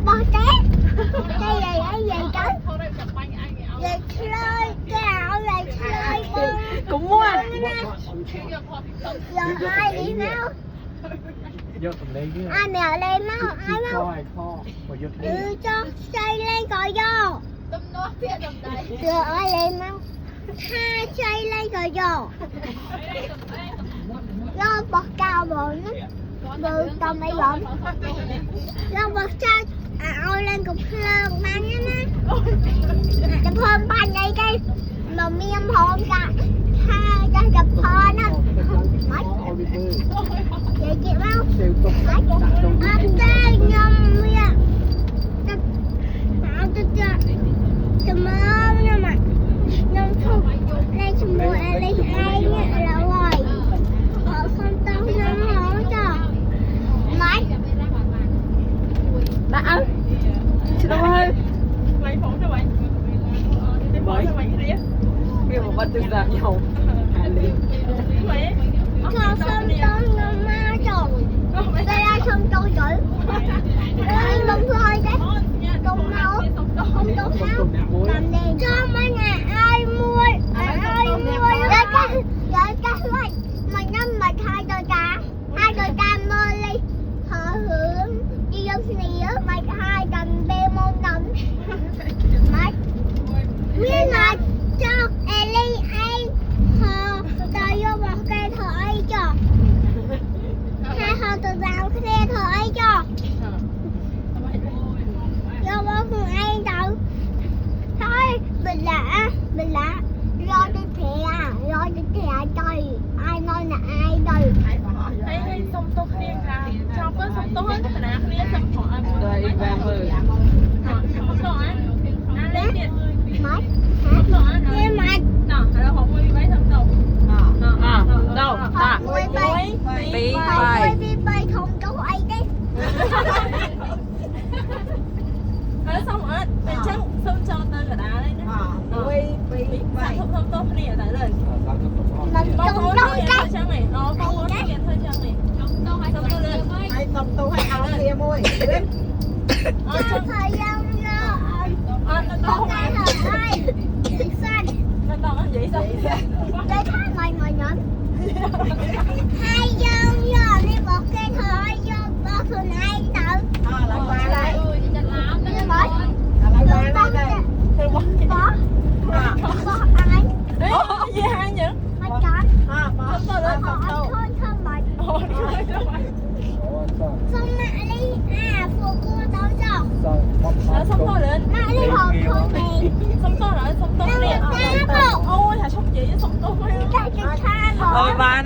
bò tét. Cái gì ấy gì chứ? Về chơi kẹo, về chơi bông. Cũng mua. Giờ ai đi nào? Ai mèo lên nào? Ai nào? Cho xây lên coi vô. Giờ ai lên nào? Hai xây lên coi vô. Lo bật cao bộ nó. Bự tao mấy bọn. Lo bật sao? Ôi lên cục lợn bánh á. Chụp hơn bánh đây cái. Mà miếng hồn cả. Hai cho chụp hơn á. Mất. Vậy chị mau. Anh ta nhầm miệng. Tao tôi cho. Chùm ơn nha mà. Nhầm phục. Đây chùm bố em lấy hai nha. Là rồi. Ở không tao nhầm hổ cho. Mất. Đã. Chị đâu ơi. Lấy phổ cho bạn. Lấy phổ cho bạn đi. Bây giờ một bạn tương giảng nhau. Hà Linh. Không xong tôi nó ma chồng. Đây là xong tôi chửi. Đây bông thôi đấy. Cùng nấu. Không tốt nấu. Làm đèn cho mấy nhà ai mua. Ai mua. Để cái loại. Mà năm mà hai đôi cá. Hai đôi cá mơ đi. Họ hưởng. Đi vô xì á. Mà hai đầm bê môn đầm. Mất. Nguyên là cho Ellie ăn. Họ ta vô một cây thổi cho. Hai họ tự vào cái thổi cho. Vô một người ăn đâu. Thôi mình lạ. Lo đi thẻ trời. Ai nói là ai đây. Thấy xong tốt riêng ra. Cho có xong tốt hết. Nè, riêng xong họ ăn. Đây vàng mờ. Không tốt á. Ăn lên tiền. Mất. Không tốt á. Nghe mặt. Đó, là họ mua váy xong đâu. Đâu? Ta. Ôi bay. Bí Bay không có ai đấy. Xong rồi. Để chắc xong cho tên cả đá đây nữa. Không tốt riêng ở tại lời. Mình không đâu cái. Trang này, nó không có tiền thôi trang này. Xong tôi lên. Ai tầm tô hay áo kia môi. Trong thời gian Không ai hở ai. Xanh. vậy sao? Đây thay mày nhẫn. Hai dân giờ đi bật cái thổi vô bật thường ai tự. Lại qua đây. Như mới. Lại qua đây. Có. Có ai. Gì hai nhỉ? Mày chọn. Xong tôi lên. Họ thôi mày. Xong mẹ đi. Phụ cô tao cho. Xong tôi lên. Mẹ đi học không mẹ. Xong tôi lên. Xong tôi lên. Ôi, thả xong chị xong tôi. Cái tha bỏ. Ôi bà này